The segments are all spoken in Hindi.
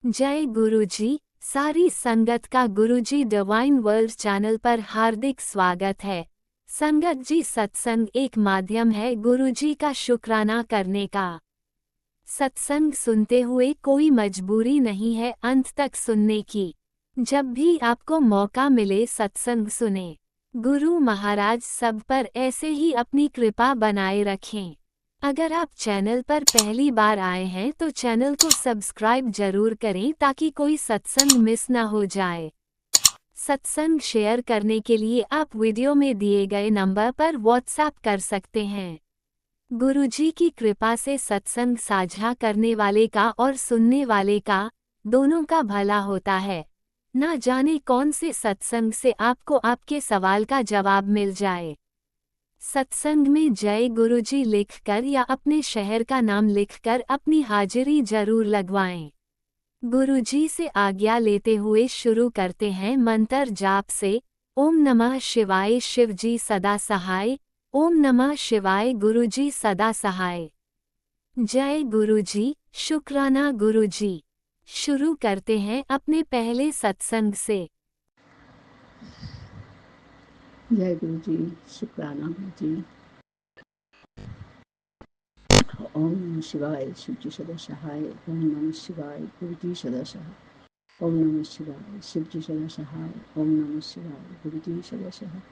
जय गुरुजी। सारी संगत का गुरुजी डिवाइन वर्ल्ड चैनल पर हार्दिक स्वागत है। संगत जी, सत्संग एक माध्यम है गुरुजी का शुक्राना करने का। सत्संग सुनते हुए कोई मजबूरी नहीं है अंत तक सुनने की। जब भी आपको मौका मिले सत्संग सुने। गुरु महाराज सब पर ऐसे ही अपनी कृपा बनाए रखें। अगर आप चैनल पर पहली बार आए हैं तो चैनल को सब्सक्राइब जरूर करें ताकि कोई सत्संग मिस ना हो जाए। सत्संग शेयर करने के लिए आप वीडियो में दिए गए नंबर पर व्हाट्सएप कर सकते हैं। गुरुजी की कृपा से सत्संग साझा करने वाले का और सुनने वाले का दोनों का भला होता है। ना जाने कौन से सत्संग से आपको आपके सवाल का जवाब मिल जाए। सत्संग में जय गुरुजी लिखकर या अपने शहर का नाम लिखकर अपनी हाजिरी जरूर लगवाएं। गुरुजी से आज्ञा लेते हुए शुरू करते हैं मंत्र जाप से। ओम नमः शिवाय, शिवजी सदा सहाय। ओम नमः शिवाय, गुरुजी सदा सहाय। जय गुरुजी, शुक्राना गुरुजी। शुरू करते हैं अपने पहले सत्संग से। जय गुरु जी, शुक्राना गुरु जी। ओम नमः शिवाय, शिव जी सदा सहाय। ओम नमः शिवाय, गुरु जी सदा सहाय। ओम नमः शिवाय, शिव जी सदा सहाय। ओम नमः शिवाय, गुरु जी सदा सहाय।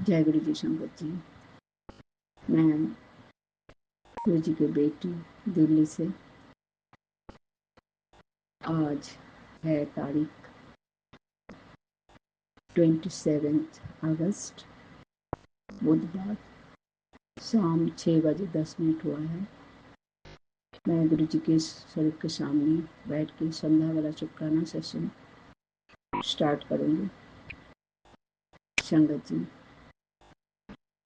जय गुरु जी संगत जी। मैं गुरु जी की बेटी दिल्ली से। आज है तारीख 27 अगस्त, बुधवार। शाम 6:10 हुआ है। मैं गुरु जी के स्वरूप के सामने बैठ के संध्या वाला शुक्राना सेशन स्टार्ट करूंगी। संगत जी,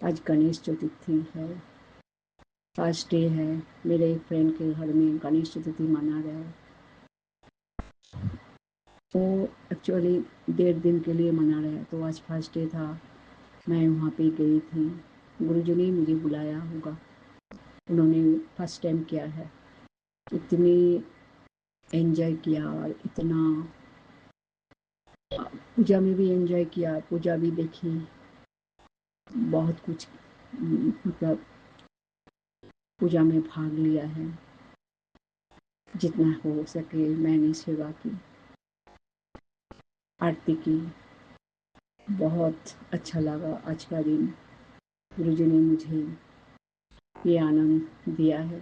आज गणेश चतुर्थी है, फर्स्ट डे है। मेरे एक फ्रेंड के घर में गणेश चतुर्थी मना रहा है। वो एक्चुअली 1.5 दिन के लिए मना रहा है, तो आज फर्स्ट डे था। मैं वहाँ पे गई थी। गुरुजी ने मुझे बुलाया होगा, उन्होंने फर्स्ट टाइम किया है। इतनी एंजॉय किया और इतना पूजा में भी एंजॉय किया, पूजा भी देखी, बहुत कुछ मतलब पूजा में भाग लिया है। जितना हो सके मैंने सेवा की, आरती की। बहुत अच्छा लगा आज का दिन। गुरुजी ने मुझे ये आनंद दिया है।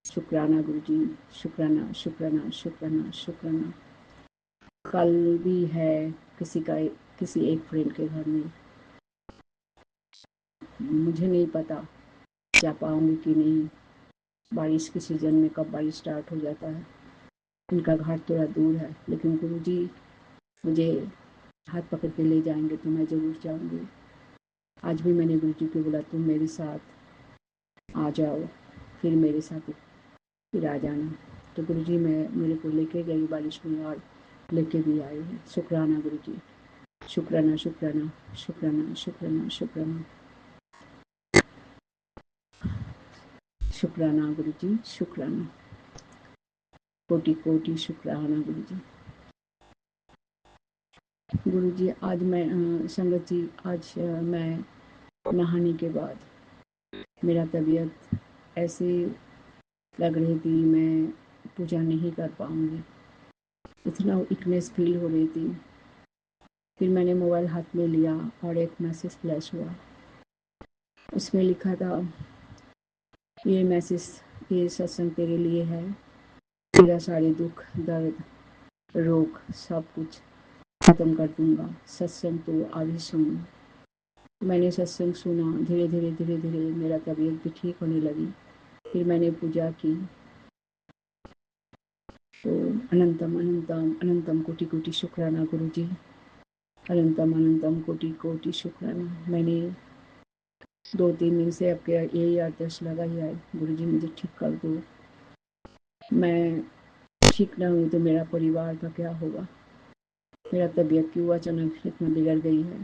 शुक्राना गुरुजी, शुक्राना शुक्राना शुक्राना शुक्राना। कल भी है किसी एक फ्रेंड के घर में। मुझे नहीं पता जा पाऊंगी कि नहीं। बारिश के सीजन में कब बारिश स्टार्ट हो जाता है। इनका घर थोड़ा दूर है, लेकिन गुरुजी मुझे हाथ पकड़ के ले जाएंगे तो मैं ज़रूर जाऊंगी। आज भी मैंने गुरुजी को बोला, तुम मेरे साथ आ जाओ, फिर मेरे साथ फिर आ जाना। तो गुरुजी मेरे को लेके गई बारिश में और लेके भी आई है। शुक्राना गुरुजी, शुक्राना शुक्राना शुक्राना शुक्राना शुक्राना शुक्राना गुरुजी, शुक्राना, कोटि कोटि शुक्राना गुरुजी। गुरुजी आज मैं संगत जी, आज मैं नहाने के बाद मेरा तबीयत ऐसे लग रही थी मैं पूजा नहीं कर पाऊंगी। इतना वीकनेस फील हो रही थी। फिर मैंने मोबाइल हाथ में लिया और एक मैसेज फ्लैश हुआ। उसमें लिखा था, ये मैसेज, ये सत्संग तेरे लिए है। तेरा सारे दुख दर्द रोग सब कुछ खत्म कर दूंगा। सत्संग तो अभी सुन। मैंने सत्संग सुना। धीरे धीरे धीरे धीरे मेरा तबीयत भी ठीक होने लगी। फिर मैंने पूजा की। तो अनंतम अनंतम अनंतम कोटि कोटि शुक्राना गुरुजी। अनंतम अनंतम कोटि कोटि शुक्राना। मैंने 2-3 दिन से आपके यही आदेश लगा ही है, गुरुजी मुझे ठीक कर दो। मैं ठीक ना हुई तो मेरा परिवार का क्या होगा। मेरा तबीयत क्यों अचानक इतना बिगड़ गई है।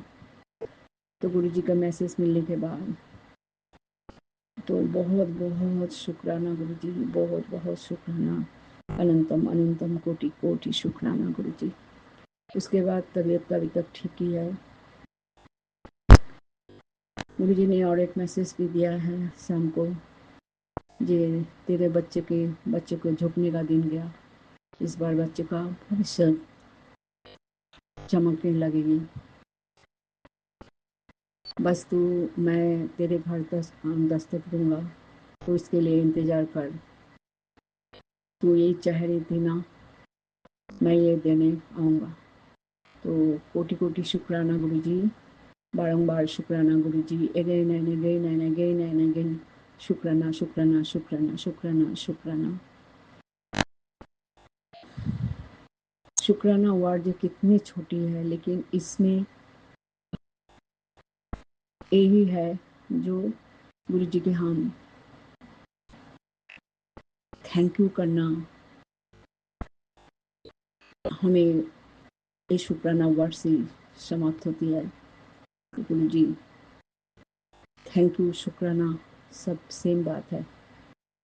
तो गुरुजी का मैसेज मिलने के बाद तो बहुत बहुत शुक्राना गुरुजी, बहुत बहुत शुक्राना। अनंतम अनंतम कोटि कोटि शुक्राना गुरु जी। उसके बाद तबीयत अभी तक ठीक ही है। गुरु जी ने और एक मैसेज भी दिया है शाम को, ये तेरे बच्चे को झुकने का दिन गया, इस बार बच्चे का भविष्य चमकने लगेगी। बस तू, मैं तेरे घर दस्तक दूंगा, तो इसके लिए इंतज़ार कर। तू यही चाह रही थी ना, मैं ये देने आऊँगा। तो कोटि कोटि शुक्राना गुरु जी, बारंबार शुक्राना Guru ji, again and again and again and again शुक्राना शुक्राना शुक्राना शुक्राना शुक्राना। शुक्राना वर्ड कितनी छोटी है, लेकिन इसमें यही है जो गुरु जी के हम थैंक यू करना, हमें ये शुक्राना वर्ड से समाप्त होती है। गुरु जी थैंक यू शुक्राना सब सेम बात है,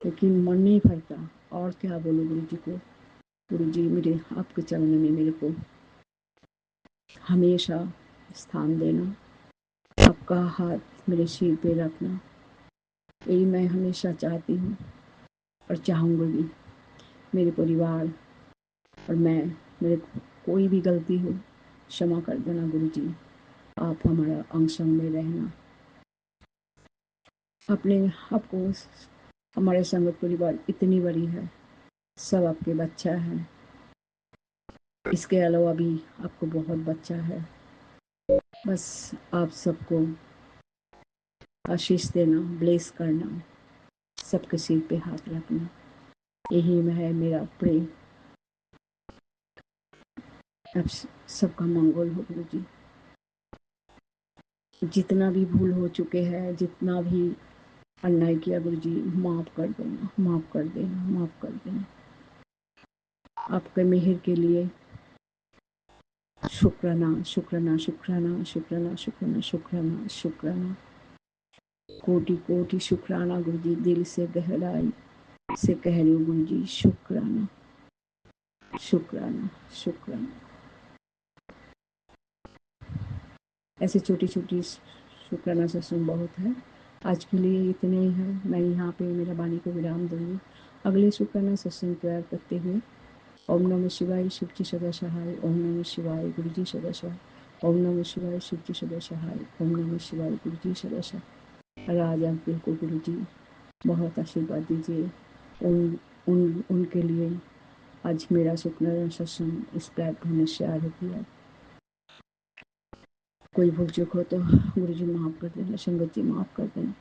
लेकिन मन नहीं भरता। और क्या बोलूँ गुरु जी को। गुरु जी मेरे आपके चरणों में मेरे को हमेशा स्थान देना, आपका हाथ मेरे सिर पे रखना, यही मैं हमेशा चाहती हूँ और चाहूँगी भी। मेरे परिवार और मैं, मेरे कोई भी गलती हो क्षमा कर देना गुरु जी। आप हमारा अंग संग में रहना। अपने आपको, हमारे संगत परिवार इतनी बड़ी है, सब आपके बच्चा है, इसके अलावा भी आपको बहुत बच्चा है। बस आप सबको आशीष देना, ब्लेस करना, सबके सिर पे हाथ रखना, यही है मेरा प्रेम। अब सबका मंगल हो गुरु जी। जितना भी भूल हो चुके हैं, जितना भी अन्याय किया गुरु जी, माफ कर देना, माफ कर देना, माफ कर देना। आपके मेहर के लिए शुक्राना शुक्राना शुक्राना शुक्राना शुक्राना शुक्राना शुक्राना, कोटि कोटि शुक्राना गुरु जी। दिल से गहराई से कह रही हूँ गुरु जी, शुक्राना शुक्राना शुक्राना। ऐसे छोटी छोटी शुक्राना सत्संग बहुत है। आज के लिए इतने ही है। मैं यहाँ पे मेरा वाणी को विराम दूंगी। अगले शुक्राना सत्संग तैयार करते हुए ओम नमः शिवाय शिव जी सदा सहाय, ओम नमः शिवाय गुरु जी सदा सहाय, ओम नमः शिवाय शिव जी सदा सहाय, ओम नमः शिवाय गुरु जी सदा सहाय। राज अंकिल को गुरु जी बहुत आशीर्वाद दीजिए। उनके लिए आज मेरा शुक्राना सत्संग इस प्लेटफॉर्म में शेयर हो गया। कोई भूल चूक हो तो गुरु जी माफ कर देना, संगत जी माफ कर देना।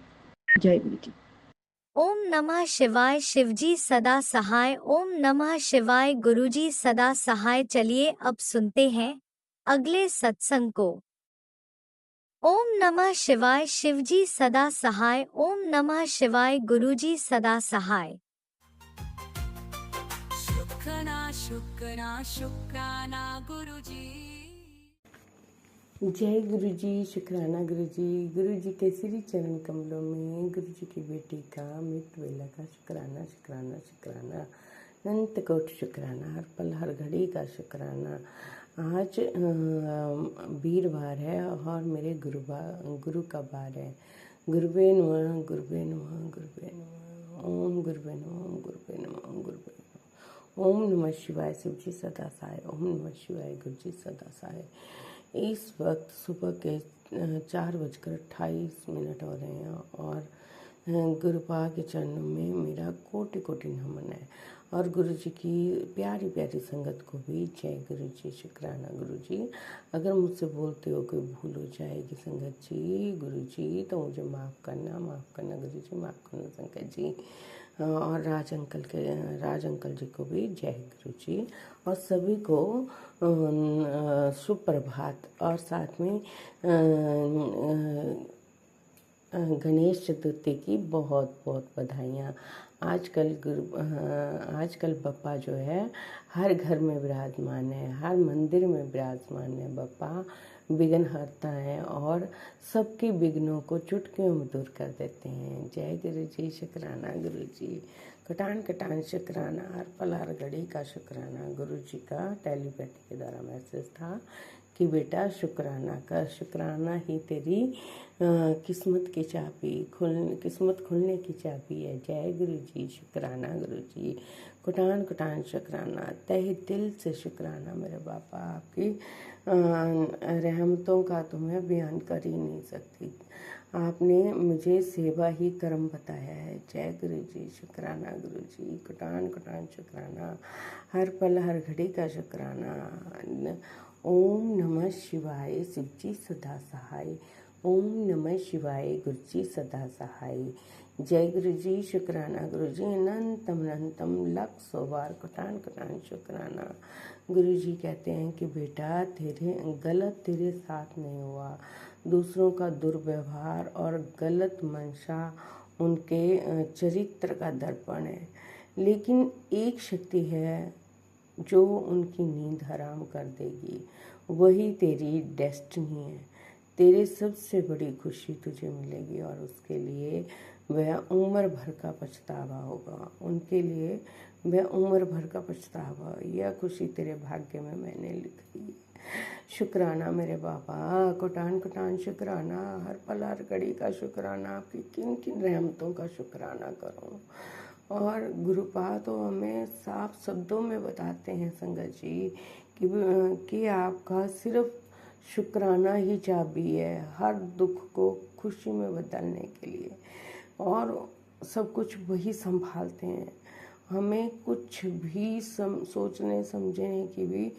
जय गुरु जी। ओम नमः शिवाय शिवजी सदा सहाय, ओम नमः शिवाय गुरुजी सदा सहाय। चलिए अब सुनते हैं अगले सत्संग को। ओम नमः शिवाय शिवजी सदा सहाय, ओम नमः शिवाय गुरुजी सदा सहाय। शुक्राना शुक्राना शुक्राना गुरुजी। जय गुरु जी, शुक्राना गुरु जी के श्री चरण कमलों में गुरु जी की बेटी का मृत वेला का शुक्राना शुक्राना शुक्राना, अनंत कोट शुक्राना, हर पल हर घड़ी का शुक्राना। आज वीरवार है और मेरे गुरु का वार है। गुरुवे नमः गुरुवे नमः गुरुवे नमः, ओम गुरुवे नमः ओम गुरुवे नमः ओम गुरुवे नमः। ओम नमः शिवाय शिव जी सदा सहाय, ओम नमः शिवाय गुरु जी सदा सहाय। इस वक्त सुबह के 4:28 हो रहे हैं और गुरुपा के चरणों में मेरा कोटि कोटि नमन है। और गुरु जी की प्यारी प्यारी संगत को भी जय गुरु जी, शुक्राना गुरु जी। अगर मुझसे बोलते हो कोई भूल हो जाएगी संगत जी, गुरु जी, तो मुझे माफ़ करना गुरु जी, माफ़ करना संगत जी। और राज अंकल जी को भी जय गुरु जी। और सभी को सुप्रभात। और साथ में गणेश चतुर्थी की बहुत बहुत बधाइयाँ। आजकल बप्पा जो है हर घर में विराजमान है, हर मंदिर में विराजमान है। बप्पा विघ्न हरता है और सबके विघ्नों को चुटकियों में दूर कर देते हैं। जय गुरु जी, शुक्राना गुरु जी। कटान कटान शुक्राना, हर पल हर घड़ी का शुक्राना। गुरु जी का टेलीपैथी के द्वारा मैसेज था कि बेटा शुक्राना कर, शुक्राना ही तेरी किस्मत की चाबी किस्मत खुलने की चाबी है। जय गुरु जी, शुक्राना गुरु जी, कुटान कुटान शुक्राना, तहे दिल से शुक्राना मेरे बापा। आपकी रहमतों का तो मैं बयान कर ही नहीं सकती। आपने मुझे सेवा ही कर्म बताया है। जय गुरु जी, शुक्राना गुरु जी, कुटान कुटान शुक्राना, हर पल हर घड़ी का शुक्राना। ओम नमः शिवाय, शिव जी सदा सहाय। ओम नमः शिवाय, गुरु जी सदा सहाय। जय गुरु जी, शुक्राना गुरु जी, अनंतम अनंतम लाख सौ बार कुटान कुटान शुक्राना। गुरु जी कहते हैं कि बेटा तेरे साथ नहीं हुआ। दूसरों का दुर्व्यवहार और गलत मंशा उनके चरित्र का दर्पण है, लेकिन एक शक्ति है जो उनकी नींद हराम कर देगी। वही तेरी डेस्टिनी है। तेरे सबसे बड़ी खुशी तुझे मिलेगी और उसके लिए वह उम्र भर का पछतावा होगा। उनके लिए वह उम्र भर का पछतावा, यह खुशी तेरे भाग्य में मैंने लिखी है। शुक्राना मेरे बाबा, कुटान कुटान शुक्राना, हर पल हर घड़ी का शुक्राना। आपकी किन किन रहमतों का शुक्राना करूं। और गुरुपा तो हमें साफ शब्दों में बताते हैं संगत जी कि आपका सिर्फ शुक्राना ही चाबी है हर दुख को खुशी में बदलने के लिए, और सब कुछ वही संभालते हैं। हमें कुछ भी सोचने समझने की भी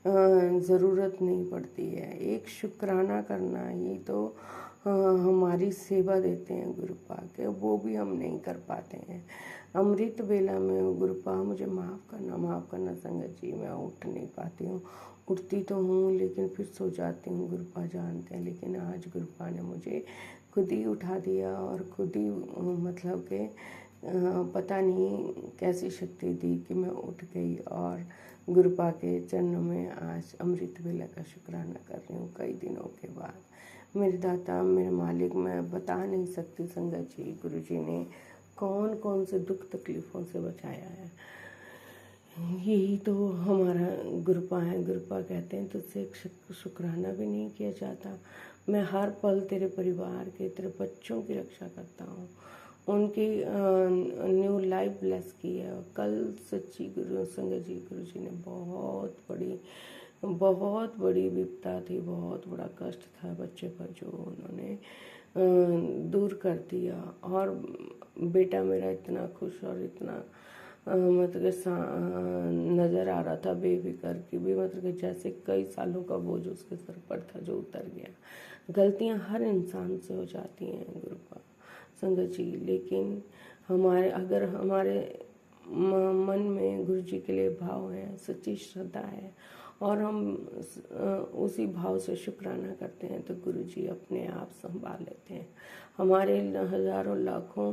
ज़रूरत नहीं पड़ती है। एक शुक्राना करना ही तो हमारी सेवा देते हैं गुरुपा के, वो भी हम नहीं कर पाते हैं। अमृत बेला में गुरुपा मुझे माफ़ करना संगत जी, मैं उठ नहीं पाती हूँ। उठती तो हूँ लेकिन फिर सो जाती हूँ, गुरुपा जानते हैं। लेकिन आज गुरुपा ने मुझे खुद ही उठा दिया और खुद ही मतलब के पता नहीं कैसी शक्ति दी कि मैं उठ गई और गुरुपा के चरणों में आज अमृत बेला का शुक्राना कर रही हूँ कई दिनों के बाद। मेरे दाता, मेरे मालिक, मैं बता नहीं सकती संगत जी गुरु जी ने कौन कौन से दुख तकलीफ़ों से बचाया है। यही तो हमारा गुरुपा है। गुरुपा कहते हैं तुझसे एक शुक्राना भी नहीं किया जाता। मैं हर पल तेरे परिवार के, तेरे बच्चों की रक्षा करता हूँ। उनकी न्यू लाइफ ब्लेस की है। कल सच्ची गुरु संगत जी गुरु जी ने बहुत बड़ी विपदा थी, बहुत बड़ा कष्ट था बच्चे पर, जो उन्होंने दूर कर दिया। और बेटा मेरा इतना खुश और इतना मतलब नज़र आ रहा था बेफिक्र की भी, मतलब जैसे कई सालों का बोझ उसके सर पर था जो उतर गया। गलतियां हर इंसान से हो जाती हैं गुरुपा संगत जी, लेकिन अगर हमारे मन में गुरु जी के लिए भाव है, सच्ची श्रद्धा है और हम उसी भाव से शुक्राना करते हैं तो गुरु जी अपने आप संभाल लेते हैं। हमारे हजारों लाखों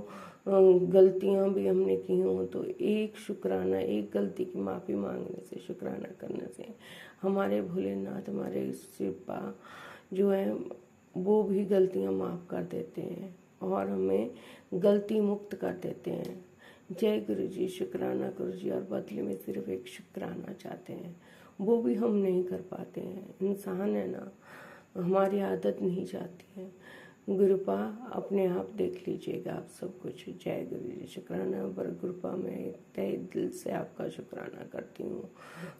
गलतियां भी हमने की हों तो एक शुक्राना, एक गलती की माफ़ी मांगने से, शुक्राना करने से हमारे भोलेनाथ, हमारे शिवपा जो है वो भी गलतियां माफ़ कर देते हैं और हमें गलती मुक्त कर देते हैं। जय गुरु जी, शुक्राना गुरु जी। और बदले में सिर्फ एक शुक्राना चाहते हैं, वो भी हम नहीं कर पाते हैं। इंसान है ना, हमारी आदत नहीं जाती है। गुरुपा अपने आप देख लीजिएगा आप सब कुछ। जय गुरु जी, शुक्राना। पर गुरुपा मैं तहे दिल से आपका शुक्राना करती हूँ,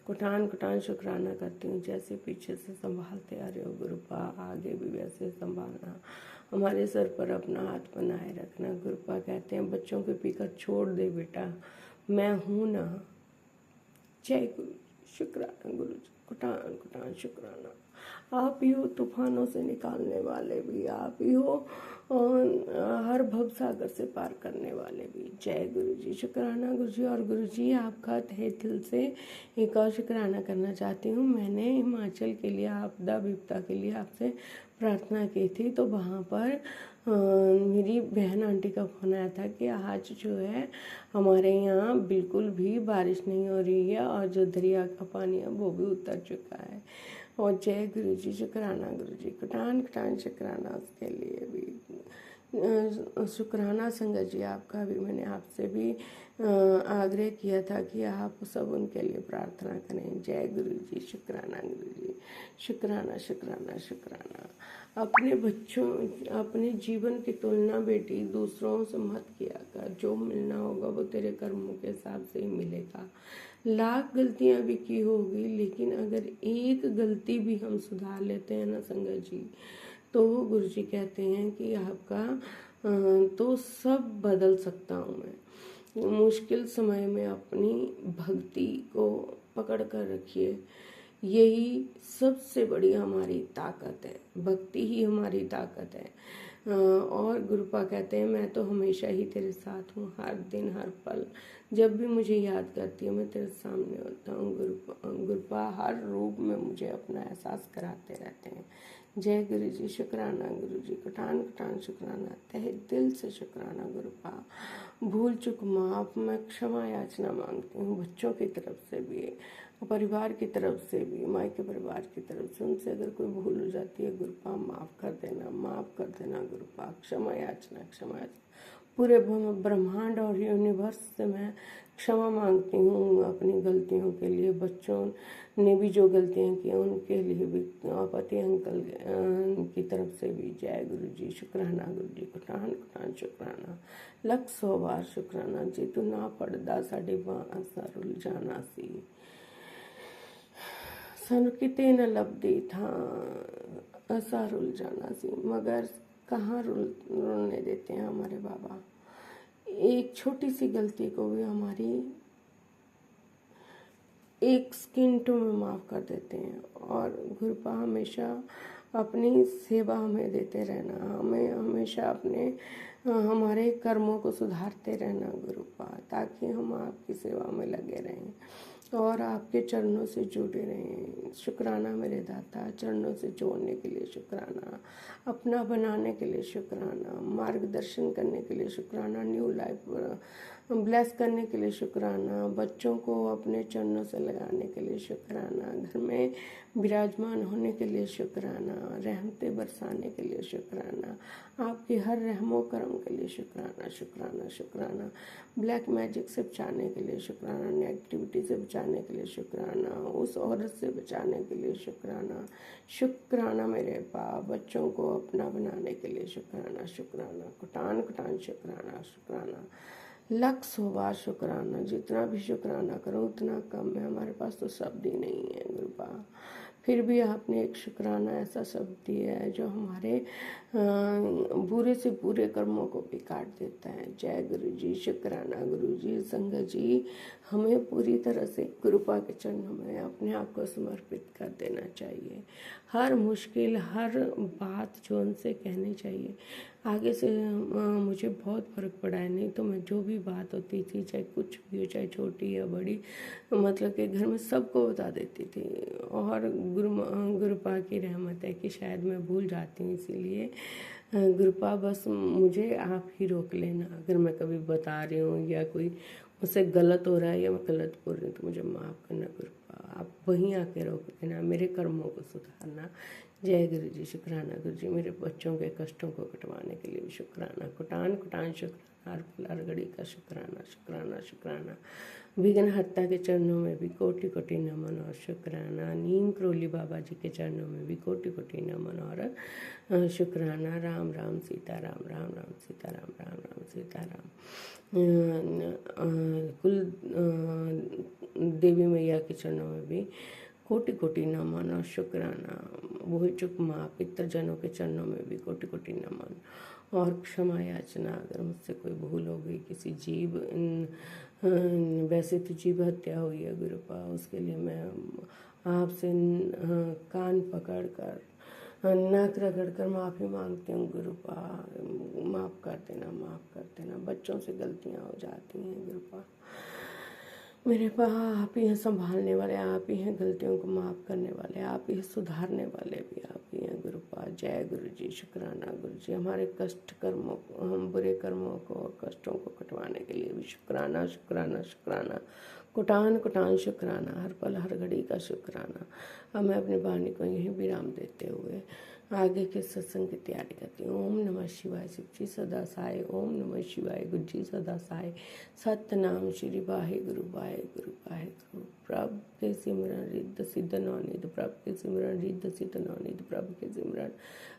कुटान कुटान शुक्राना करती हूँ। जैसे पीछे से संभालते आ रहे हो गुरुपा, आगे भी वैसे संभालना। हमारे सर पर अपना हाथ बनाए रखना। गुरुपा कहते हैं बच्चों के पीकर छोड़ दे बेटा, मैं हूँ ना। जय गुरु जी, शुक्राना गुरु जी, कुटान कुटान शुक्राना। आप ही हो तूफानों से निकालने वाले भी, आप ही हो हर भव सागर से पार करने वाले भी। जय गुरु जी, शुक्राना गुरु जी। और गुरु जी आपका तहे दिल से एक और शुक्राना करना चाहती हूँ। मैंने हिमाचल के लिए आपदा विपदा के लिए आपसे प्रार्थना की थी, तो वहाँ पर मेरी बहन आंटी का फोन आया था कि आज जो है हमारे यहाँ बिल्कुल भी बारिश नहीं हो रही है और जो दरिया का पानी है वो भी उतर चुका है। और जय गुरु जी, शुक्राना गुरु जी, कुटान कुटान शुक्राना उसके लिए भी। शुक्राना संगत जी आपका भी। मैंने आपसे भी आग्रह किया था कि आप सब उनके लिए प्रार्थना करें। जय गुरु जी, शुक्राना गुरु जी, शुक्राना शुक्राना शुक्राना। अपने बच्चों, अपने जीवन की तुलना बेटी दूसरों से मत किया कर। जो मिलना होगा वो तेरे कर्मों के हिसाब से ही मिलेगा। लाख गलतियां भी की होगी, लेकिन अगर एक गलती भी हम सुधार लेते हैं ना संगत जी, तो गुरु जी कहते हैं कि आपका तो सब बदल सकता हूँ मैं। मुश्किल समय में अपनी भक्ति को पकड़ कर रखिए, यही सबसे बड़ी हमारी ताकत है। भक्ति ही हमारी ताकत है। और गुरुपा कहते हैं मैं तो हमेशा ही तेरे साथ हूँ, हर दिन हर पल। जब भी मुझे याद करती है मैं तेरे सामने होता हूँ। गुरुपा हर रूप में मुझे अपना एहसास कराते रहते हैं। जय गुरु जी, शुक्राना गुरु जी, कटान कटान शुक्राना, तहे दिल से शुक्राना गुरुपा। भूल चुक माफ, मैं क्षमा याचना मांगती हूँ बच्चों की तरफ से भी, परिवार की तरफ से भी, मायके परिवार की तरफ से। उनसे अगर कोई भूल हो जाती है गुरुपा माफ कर देना, माफ कर देना गुरुपा। क्षमा याचना, क्षमा याचना। पूरे ब्रह्मांड और यूनिवर्स से मैं क्षमा मांगती हूँ अपनी गलतियों के लिए। बच्चों ने भी जो गलतियाँ की उनके लिए भी, पति अंकल की तरफ से भी। जय गुरु जी, शुक्राना गुरु जी, कटान कटान शुक्राना, लख 100 बार शुक्राना जी। तू ना पड़दा साडे बांसा रुल जाना सी, सानू किते न लभदी था असा रुल जाना सी। मगर कहाँ रुलने देते हैं हमारे बाबा। एक छोटी सी गलती को भी हमारी एक सेकंडों में माफ़ कर देते हैं। और गुरुपा हमेशा अपनी सेवा हमें देते रहना, हमें हमेशा अपने हमारे कर्मों को सुधारते रहना गुरुपा, ताकि हम आपकी सेवा में लगे रहें और आपके चरणों से जुड़े रहें। शुक्राना मेरे दाता, चरणों से जोड़ने के लिए शुक्राना, अपना बनाने के लिए शुक्राना, मार्गदर्शन करने के लिए शुक्राना, न्यू लाइफ ब्लेस करने के लिए शुक्राना, बच्चों को अपने चरणों से लगाने के लिए शुक्राना, घर में विराजमान होने के लिए शुक्राना, रहमतें बरसाने के लिए शुक्राना, आपकी हर रहमो करम के लिए शुक्राना शुक्राना शुक्राना, ब्लैक मैजिक से बचाने के लिए शुक्राना, नेगेटिविटी से बचाने के लिए शुक्राना, उस औरत से बचाने के लिए शुक्राना। शुक्राना मेरे बाप, बच्चों को अपना बनाने के लिए शुक्राना शुक्राना, कुटान कुटान शुक्राना शुक्राना, लख 100 बार शुक्राना। जितना भी शुक्राना करो उतना कम है, हमारे पास तो शब्द ही नहीं है गुरुपा। फिर भी आपने एक शुक्राना ऐसा शब्द दिया है जो हमारे बुरे से बुरे कर्मों को भी काट देता है। जय गुरु जी, शुक्राना गुरु जी। संगत जी, हमें पूरी तरह से गुरुपा के चरणों में अपने आप को समर्पित कर देना चाहिए। हर मुश्किल, हर बात जो उनसे कहनी चाहिए। आगे से मुझे बहुत फ़र्क पड़ा है, नहीं तो मैं जो भी बात होती थी, चाहे कुछ भी हो, चाहे छोटी या बड़ी, मतलब कि घर में सबको बता देती थी। और गुरुपा की रहमत है कि शायद मैं भूल जाती हूँ, इसीलिए गुरुपा बस मुझे आप ही रोक लेना। अगर मैं कभी बता रही हूँ या कोई मुझसे गलत हो रहा है या मैं गलत बोल रही हूँ तो मुझे माफ़ करना गुरुपा। आप वहीं आके रोक लेना, मेरे कर्मों को सुधारना। जय गुरु जी, शुक्राना गुरु जी। मेरे बच्चों के कष्टों को कटवाने के लिए भी शुक्राना, कुटान कुटान शुक्राना, हर पल हर घड़ी का शुक्राना शुक्राना शुक्राना। विघ्नहर्ता के चरणों में भी कोटि कोटि नमन और शुक्राना। नीम करोली बाबा जी के चरणों में भी कोटि कोटि नमन और शुक्राना। राम राम सीता राम, राम राम सीता राम, राम राम सीता राम। कुल देवी मैया के चरणों में भी कोटि कोटि नमन और शुक्राना। भूल चुक माँ, पितरजनों के चरणों में भी कोटि कोटि नमन और क्षमा याचना। अगर मुझसे कोई भूल हो गई, किसी जीव, वैसे तो जीव हत्या हुई है गुरुपा, उसके लिए मैं आपसे कान पकड़ कर, नाक रगड़ कर माफ़ी मांगती हूँ गुरुपा। माफ़ कर देना, माफ़ कर देना। बच्चों से गलतियाँ हो जाती हैं गुरुपा, मेरे पास आप ही हैं संभालने वाले, आप ही हैं गलतियों को माफ़ करने वाले, आप ही सुधारने वाले भी आप ही हैं गुरुपा। जय गुरु जी, शुक्राना गुरु जी। हमारे कष्ट कर्मों को, हम बुरे कर्मों को और कष्टों को कटवाने के लिए भी शुक्राना शुक्राना शुक्राना। कोटान कोटान शुक्राना, हर पल हर घड़ी का शुक्राना। अब मैं अपनी वाणी को यहीं विराम देते हुए आगे के सत्संग की तैयारी करती हूँ। ओम नमः शिवाय शिव जी सदा साय, ओम नमः शिवाय गुरु जी सदा साय। सतनाम श्री वाहिगुरु वाहिगुरु वाहिगुरु। प्रभु के सिमरन रिद्ध सिद्ध नवनिध, प्रभु के सिमरन रिद्ध सिद्ध नवनिध, प्रभु के सिमरन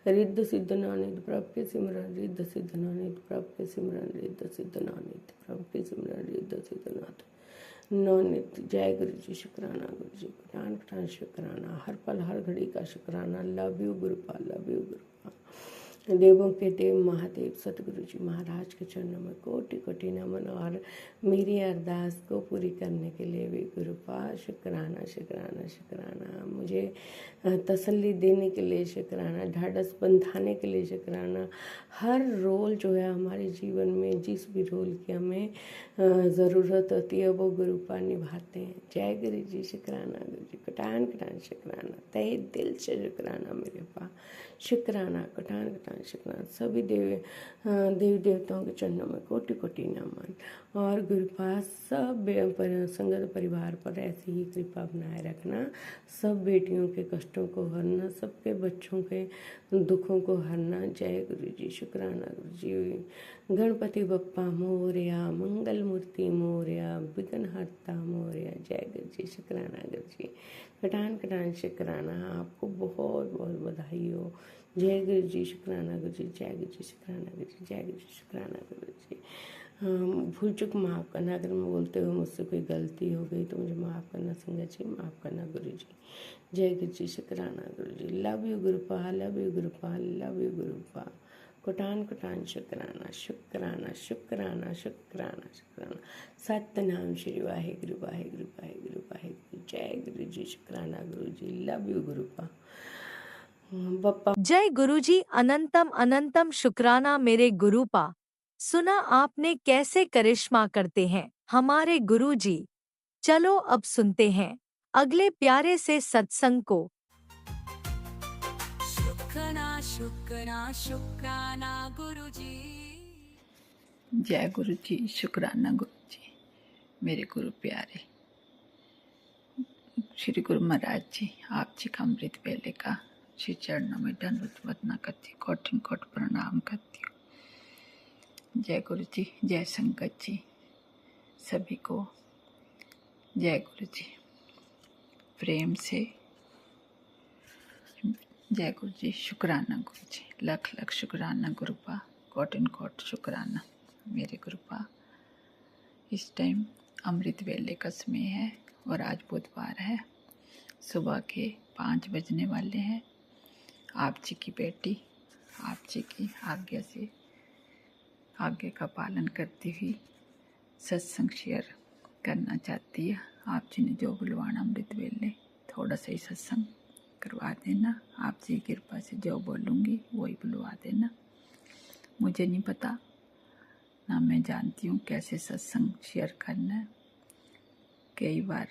रिद्ध सिद्ध नवनिध, प्रभु के सिमरन रिद्ध सिद्ध नवनिध, प्रभु के सिमरन रिद्ध सिद्ध नवनिध, प्रभु के सिमरन रिद्ध सिद्ध नवनिध। जय गुरु जी, शुक्राना गुरु जी, कोटान कोटान शुक्राना, हर पल हर घड़ी का शुक्राना। Love you Gurupal, love you Gurupal. देवों के देव महादेव सतगुरु जी महाराज के चरणों में कोटि कोटि नमन, और मेरी अरदास को पूरी करने के लिए भी गुरुपाल शुक्राना शुक्राना शुक्राना। मुझे तसल्ली देने के लिए शुक्राना, ढाढ़स बंधाने के लिए शुक्राना। हर रोल जो है हमारे जीवन में, जिस भी रोल की हमें ज़रूरत होती है वो गुरुपाल निभाते हैं। जय गुरु जी, शुक्राना गुरु जी, कोटान कोटान शुक्राना, तहे दिल से शुक्राना मेरे पास, शुक्राना कोटान कोटान शुक्राना। सभी देवी देवताओं के चरणों में कोटि कोटि नमन, और गुरुपास सब संगत परिवार पर ऐसी ही कृपा बनाए रखना। सब बेटियों के कष्टों को हरना, सबके बच्चों के दुखों को हरना। जय गुरु जी, शुक्राना गुरु जी। गणपति बप्पा मोरया, मंगल मूर्ति मोरया, विघ्न हरता मोरया। जय गुरु जी, शुक्राना गुरु जी, कटान कटान शुक्राना। आपको बहुत बहुत बधाई हो। जय गुरु जी, शुक्राना गुरु जी, जय गुरु जी, शुक्राना गुरु जी, जय गुरु जी, शुक्राना गुरु जी। भूल चूक माफ़ करना, अगर मैं बोलते हुए मुझसे कोई गलती हो गई तो मुझे माफ़ करना संगत जी, माफ़ करना गुरु जी। जय गुरु जी, शुक्राना Guru ji. Love you Gurupal, love you Gurupal, love you Gurupal. कोटान कोटान शुक्राना शुक्राना शुक्राना शुक्राना शुक्राना। सतनाम श्री वाहिगुरु वाहिगुरु वाहिगुरु वाहिगुरु। जय गुरु जी, शुक्राना गुरु जी, लव यू गुरुपाल। बप्पा जय गुरुजी, अनंतम अनंतम शुक्राना मेरे गुरुपा। सुना आपने कैसे करिश्मा करते हैं हमारे गुरुजी। चलो अब सुनते हैं अगले प्यारे से सत्संग को। शुक्राना शुक्राना शुक्राना गुरु जी। जय गुरु जी, शुक्राना गुरु जी। मेरे गुरु प्यारे श्री गुरु महाराज जी, आप जी का अमृत वेले का श्री चरणों में दंडवत वंदना करती हूँ, कोटि कोटि प्रणाम करती हूँ। जय गुरु जी, जय संगत जी, सभी को जय गुरु जी, प्रेम से जय गुरु जी। शुक्राना गुरु जी, लख लख शुक्राना गुरुपा, कोटि कोटि शुक्राना मेरे गुरुपा। इस टाइम अमृत वेले का समय है और आज बुधवार है, सुबह के 5 बजने वाले हैं। आप जी की बेटी आप जी की आज्ञा से आज्ञा का पालन करती हुई सत्संग शेयर करना चाहती है। आप जी ने जो बुलवाना अमृत वेले, थोड़ा सा ही सत्संग करवा देना। आप जी की कृपा से जो बोलूँगी वही बुलवा देना। मुझे नहीं पता, ना मैं जानती हूँ कैसे सत्संग शेयर करना है। कई बार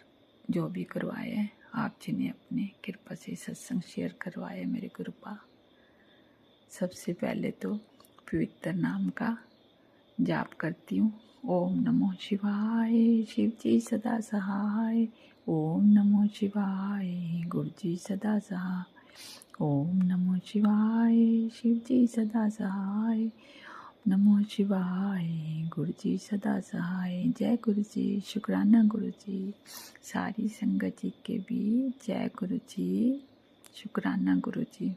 जो भी करवाए हैं आप जी ने अपने कृपा से सत्संग शेयर करवाए मेरे कृपा। सबसे पहले तो पवित्र नाम का जाप करती हूँ। ओम नमो शिवाय, शिव जी सदा सहाय। ओम नमो शिवाय, गुरु जी सदा सहाय। ओम नमो शिवाय, शिव जी सदा सहाय। नमो शिवाय, गुरु जी सदा सहाय। जय गुरु जी, शुक्राना गुरु जी। सारी संगत जी के भी जय गुरु जी, शुक्राना गुरु जी।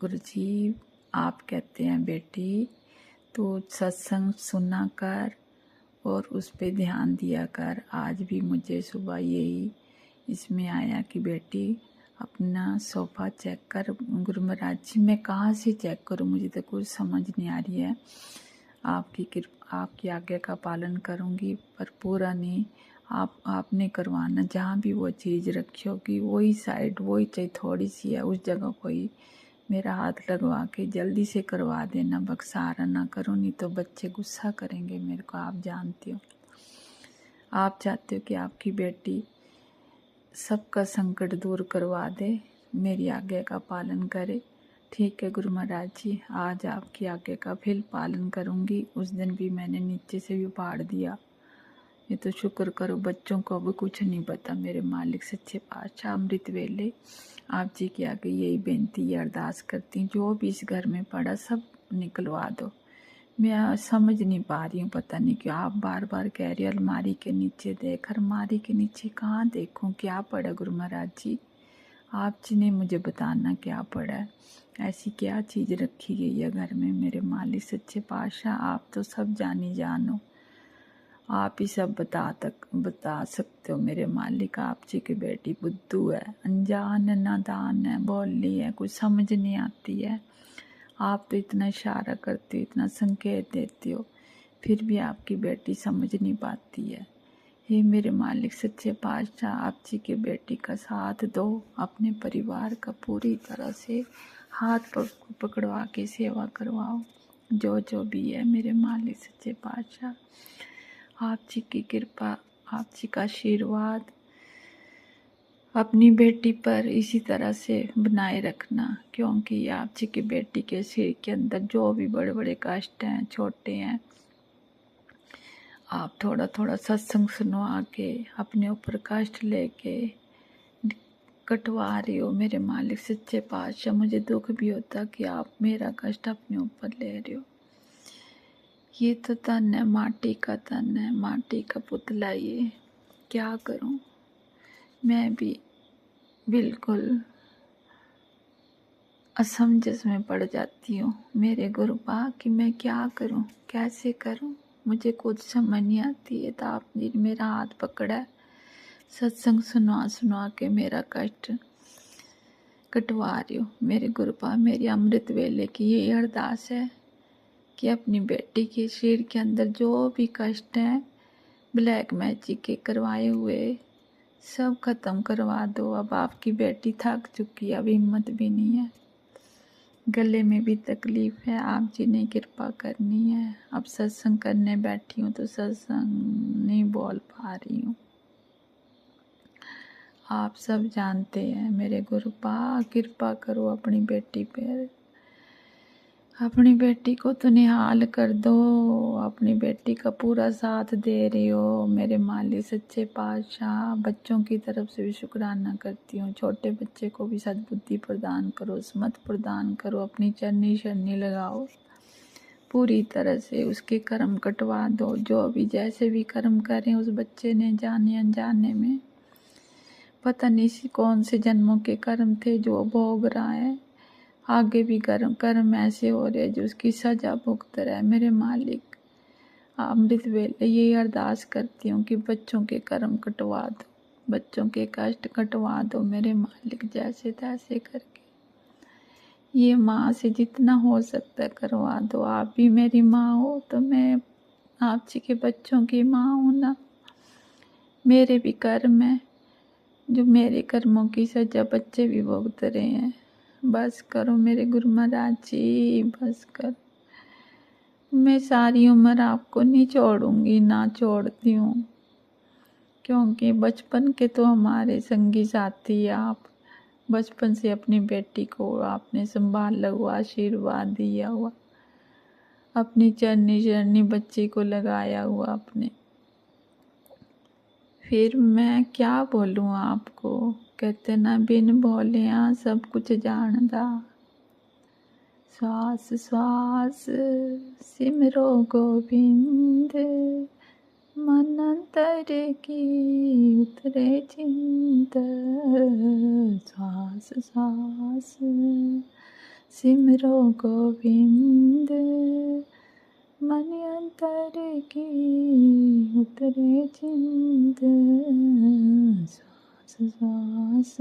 गुरु जी, आप कहते हैं बेटी तो सत्संग सुना कर और उस पे ध्यान दिया कर। आज भी मुझे सुबह यही इसमें आया कि बेटी अपना सोफ़ा चेक कर। गुरु महाराज जी, मैं कहाँ से चेक करूँ, मुझे तो कुछ समझ नहीं आ रही है। आपकी आज्ञा का पालन करूँगी, पर पूरा नहीं। आपने करवाना, जहाँ भी वो चीज़ रखी होगी वही साइड, वही चाहे थोड़ी सी है उस जगह कोई मेरा हाथ लगवा के जल्दी से करवा देना। बक्सारा ना करो, नहीं तो बच्चे गुस्सा करेंगे मेरे को, आप जानते हो। आप चाहते हो कि आपकी बेटी सबका संकट दूर करवा दे, मेरी आज्ञा का पालन करे। ठीक है गुरु महाराज जी, आज आपकी आज्ञा का फिर पालन करूंगी। उस दिन भी मैंने नीचे से भी फाड़ दिया, ये तो शुक्र करो बच्चों को अब कुछ नहीं पता। मेरे मालिक सच्चे पातशाह अमृत वेले आप जी के आगे यही बेनती या अरदास करती हूँ, जो भी इस घर में पड़ा सब निकलवा दो। मैं समझ नहीं पा रही हूँ, पता नहीं क्यों आप बार बार कह रही हो अलमारी के नीचे देख। अलमारी के नीचे कहाँ देखूँ, क्या पड़ा गुरु महाराज जी? आप जी ने मुझे बताना क्या पड़ा है, ऐसी क्या चीज़ रखी गई है घर में। मेरे मालिक सच्चे पातशाह आप तो सब जानी जानो, आप ही सब बता सकते हो। मेरे मालिक आप जी की बेटी बुद्धू है, अनजान है, नादान है, बोली है, कुछ समझ नहीं आती है। आप तो इतना इशारा करते हो, इतना संकेत देते हो, फिर भी आपकी बेटी समझ नहीं पाती है। हे मेरे मालिक सच्चे पातशाह आप जी के बेटी का साथ दो, अपने परिवार का पूरी तरह से हाथ पकड़वा के सेवा करवाओ। जो भी है मेरे मालिक सच्चे पातशाह आप जी की कृपा, आप जी का आशीर्वाद अपनी बेटी पर इसी तरह से बनाए रखना, क्योंकि आप जी की बेटी के सिर के अंदर जो भी बड़े बड़े कष्ट हैं, छोटे हैं, आप थोड़ा थोड़ा सत्संग सुनवा के अपने ऊपर कष्ट लेके कटवा रहे हो। मेरे मालिक सच्चे पातशाह मुझे दुख भी होता कि आप मेरा कष्ट अपने ऊपर ले रहे हो। ये तो तन है, माटी का तन है, माटी का पुतला, ये क्या करूं? मैं भी बिल्कुल असमंजस में पड़ जाती हूँ मेरे गुरुपा कि मैं क्या करूं, कैसे करूं, मुझे कुछ समझ नहीं आती है। तो आपने मेरा हाथ पकड़ा है, सत्संग सुनवा के मेरा कष्ट कटवा रही हो। मेरे गुरुपा मेरी अमृत वेले की यही अरदास है कि अपनी बेटी के शरीर के अंदर जो भी कष्ट हैं ब्लैक मैजिक के करवाए हुए सब खत्म करवा दो। अब आपकी बेटी थक चुकी है, अब हिम्मत भी नहीं है, गले में भी तकलीफ है, आप जी ने कृपा करनी है। अब सत्संग करने बैठी हूँ तो सत्संग नहीं बोल पा रही हूँ। आप सब जानते हैं मेरे गुरुपा, कृपा करो अपनी बेटी पर, अपनी बेटी को तो निहाल कर दो, अपनी बेटी का पूरा साथ दे रही हो। मेरे मालिक सच्चे पातशाह बच्चों की तरफ से भी शुक्राना करती हूँ, छोटे बच्चे को भी सद्बुद्धि प्रदान करो, समत प्रदान करो, अपनी चरनी शरनी लगाओ, पूरी तरह से उसके कर्म कटवा दो। जो भी जैसे भी कर्म करें उस बच्चे ने जाने अनजाने में, पता नहीं कौन से जन्मों के कर्म थे जो भोग रहा है, आगे भी कर्म ऐसे हो रहे जो उसकी सजा भुगत रहा है। मेरे मालिक अमृत वेले यही अरदास करती हूँ कि बच्चों के कर्म कटवा दो, बच्चों के कष्ट कटवा दो मेरे मालिक, जैसे तैसे करके ये माँ से जितना हो सकता है करवा दो। आप भी मेरी माँ हो तो मैं आप जी के बच्चों की माँ हूँ ना, मेरे भी कर्म है, जो मेरे कर्मों की सजा बच्चे भी भुगत रहे हैं। बस करो मेरे गुरु महाराज जी, बस करो। मैं सारी उम्र आपको नहीं छोड़ूंगी, ना छोड़ती हूँ, क्योंकि बचपन के तो हमारे संगी साथी आप, बचपन से अपनी बेटी को आपने संभाला हुआ, आशीर्वाद दिया हुआ, अपनी चरनी चरनी बच्ची को लगाया हुआ आपने। फिर मैं क्या बोलूँ आपको, कहते ना बिन बोलिया सब कुछ जानदा, श्वास श्वास सिमरो गोविंद, मन अंतर की उतरे चिंत, श्वास श्वास सिमरो गोविंद, मन अंतर की उतरे चिंत, श्वास श्वास।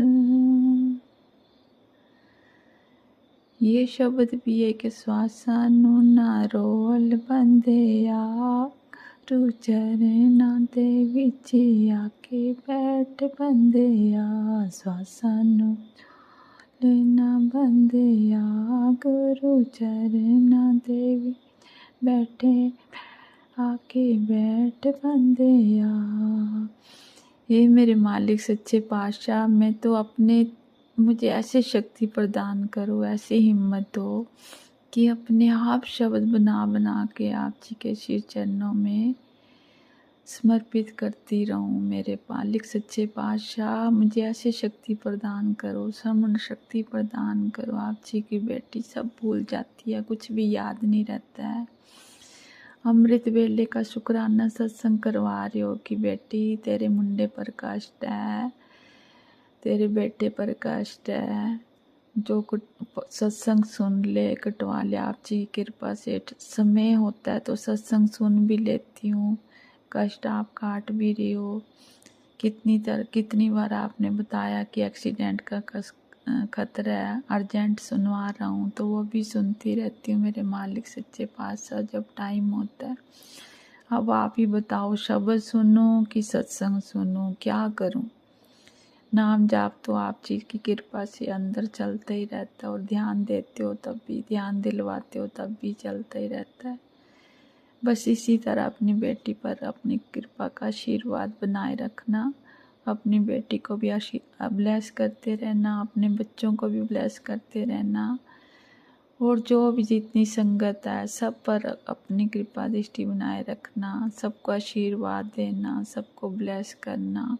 ये शब्द भी है कि श्वासानु ना रोल बंदिया, रु चरना दे विच आके बैठ बंदिया, श्वासानु लेना बंदिया, गुरु चरना दे विच बैठे आके बैठ बंदिया। ये मेरे मालिक सच्चे पातशाह, मैं तो अपने मुझे ऐसे शक्ति प्रदान करो, ऐसी हिम्मत हो कि अपने आप शब्द बना बना के आप जी के श्री चरणों में समर्पित करती रहूं। मेरे मालिक सच्चे पातशाह मुझे ऐसी शक्ति प्रदान करो, श्रवण शक्ति प्रदान करो। आप जी की बेटी सब भूल जाती है, कुछ भी याद नहीं रहता है। अमृत वेले का शुक्राना सत्संग करवा रहे हो कि बेटी तेरे मुंडे पर कष्ट है, तेरे बेटे पर कष्ट है, जो सत्संग सुन ले कटवा ले। आप जी की कृपा से समय होता है तो सत्संग सुन भी लेती हूँ, कष्ट आप काट भी रही हो। कितनी बार आपने बताया कि एक्सीडेंट का खतरा है, अर्जेंट सुनवा रहा हूँ तो वो भी सुनती रहती हूँ। मेरे मालिक सच्चे पातशाह जब टाइम होता है, अब आप ही बताओ शब्द सुनो कि सत्संग सुनो, क्या करूँ। नाम जाप तो आप जी की कृपा से अंदर चलता ही रहता है, और ध्यान देते हो तब भी, ध्यान दिलवाते हो तब भी चलता ही रहता है। बस इसी तरह अपनी बेटी पर अपनी कृपा का आशीर्वाद बनाए रखना, अपनी बेटी को भी ब्लेस करते रहना, अपने बच्चों को भी ब्लेस करते रहना, और जो भी जितनी संगत है सब पर अपनी कृपा दृष्टि बनाए रखना, सबको आशीर्वाद देना, सबको ब्लेस करना,